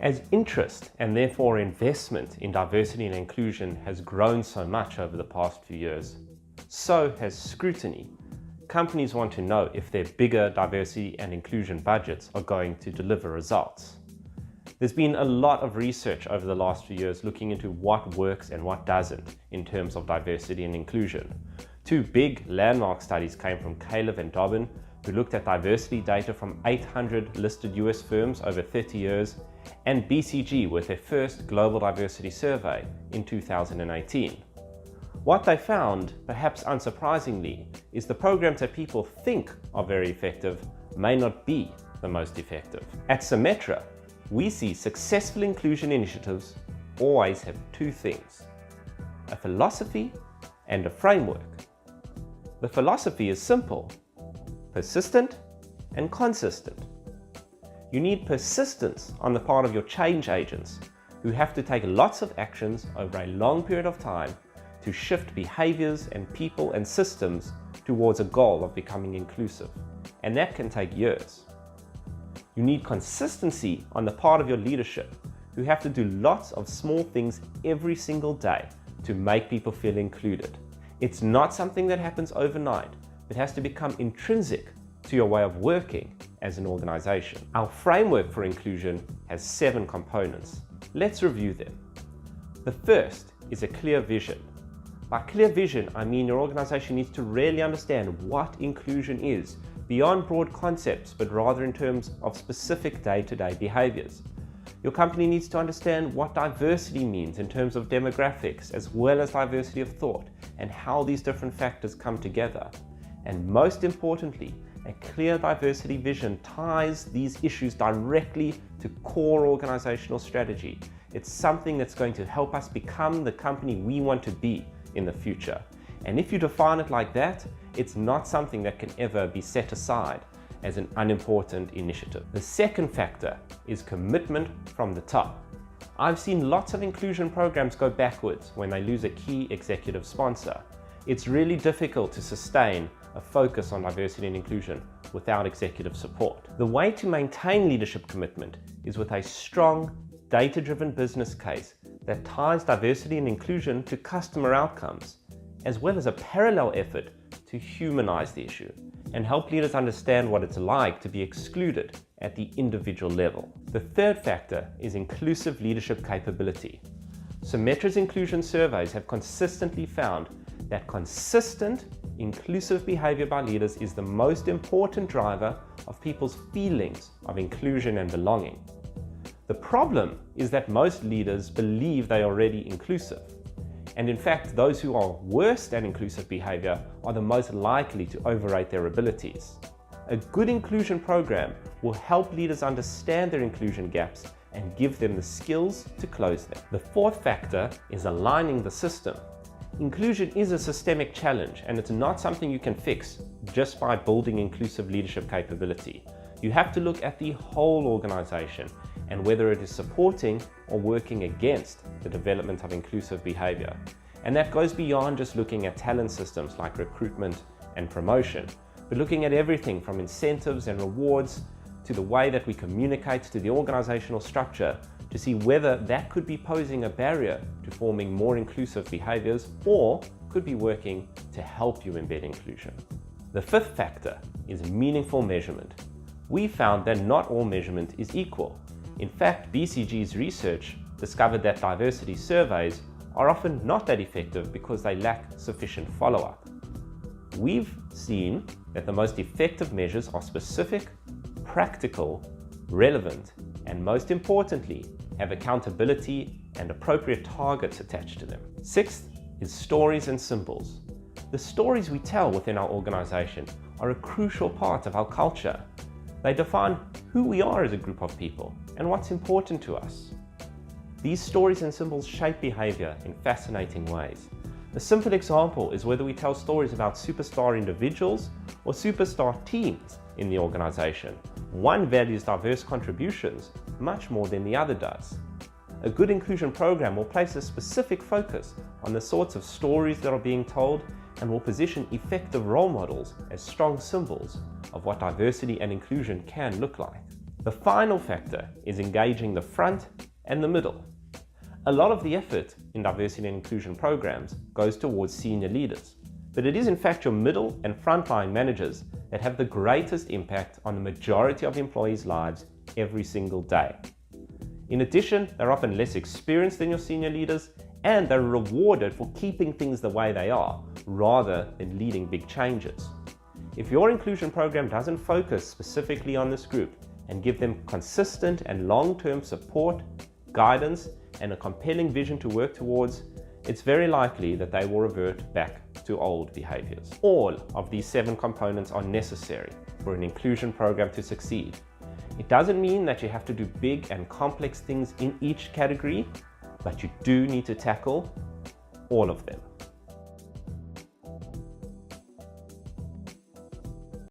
As interest and therefore investment in diversity and inclusion has grown so much over the past few years, so has scrutiny. Companies want to know if their bigger diversity and inclusion budgets are going to deliver results. There's been a lot of research over the last few years looking into what works and what doesn't in terms of diversity and inclusion. Two big landmark studies came from Caleb and Dobbin, who looked at diversity data from 800 listed US firms over 30 years, and BCG with their first global diversity survey in 2018. What they found, perhaps unsurprisingly, is the programs that people think are very effective may not be the most effective. At Symmetra, we see successful inclusion initiatives always have two things: a philosophy and a framework. The philosophy is simple: persistent and consistent. You need persistence on the part of your change agents, who have to take lots of actions over a long period of time to shift behaviors and people and systems towards a goal of becoming inclusive, and that can take years. You need consistency on the part of your leadership, who have to do lots of small things every single day to make people feel included. It's not something that happens overnight. It has to become intrinsic to your way of working as an organization. Our framework for inclusion has 7 components. Let's review them. The first is a clear vision. By clear vision, I mean your organization needs to really understand what inclusion is, beyond broad concepts, but rather in terms of specific day-to-day behaviors. Your company needs to understand what diversity means in terms of demographics, as well as diversity of thought, and how these different factors come together. And most importantly, a clear diversity vision ties these issues directly to core organizational strategy. It's something that's going to help us become the company we want to be in the future. And if you define it like that, it's not something that can ever be set aside as an unimportant initiative. The second factor is commitment from the top. I've seen lots of inclusion programs go backwards when they lose a key executive sponsor. It's really difficult to sustain a focus on diversity and inclusion without executive support. The way to maintain leadership commitment is with a strong, data-driven business case that ties diversity and inclusion to customer outcomes, as well as a parallel effort to humanize the issue and help leaders understand what it's like to be excluded at the individual level. The third factor is inclusive leadership capability. Symmetra's inclusion surveys have consistently found that consistent, inclusive behavior by leaders is the most important driver of people's feelings of inclusion and belonging. The problem is that most leaders believe they are already inclusive. And in fact, those who are worst at inclusive behavior are the most likely to overrate their abilities. A good inclusion program will help leaders understand their inclusion gaps and give them the skills to close them. The fourth factor is aligning the system. Inclusion is a systemic challenge, and it's not something you can fix just by building inclusive leadership capability. You have to look at the whole organization and whether it is supporting or working against the development of inclusive behavior. And that goes beyond just looking at talent systems like recruitment and promotion, but looking at everything from incentives and rewards to the way that we communicate to the organizational structure to see whether that could be posing a barrier to forming more inclusive behaviors or could be working to help you embed inclusion. The fifth factor is meaningful measurement. We found that not all measurement is equal. In fact, BCG's research discovered that diversity surveys are often not that effective because they lack sufficient follow-up. We've seen that the most effective measures are specific, practical, relevant, and most importantly, have accountability and appropriate targets attached to them. Sixth is stories and symbols. The stories we tell within our organization are a crucial part of our culture. They define who we are as a group of people and what's important to us. These stories and symbols shape behavior in fascinating ways. A simple example is whether we tell stories about superstar individuals or superstar teams in the organization. One values diverse contributions much more than the other does. A good inclusion program will place a specific focus on the sorts of stories that are being told and will position effective role models as strong symbols of what diversity and inclusion can look like. The final factor is engaging the front and the middle. A lot of the effort in diversity and inclusion programs goes towards senior leaders, but it is in fact your middle and frontline managers that have the greatest impact on the majority of employees' lives every single day. In addition, they're often less experienced than your senior leaders, and they're rewarded for keeping things the way they are, rather than leading big changes. If your inclusion program doesn't focus specifically on this group and give them consistent and long-term support, guidance, and a compelling vision to work towards, it's very likely that they will revert back to old behaviors. All of these 7 components are necessary for an inclusion program to succeed. It doesn't mean that you have to do big and complex things in each category, but you do need to tackle all of them.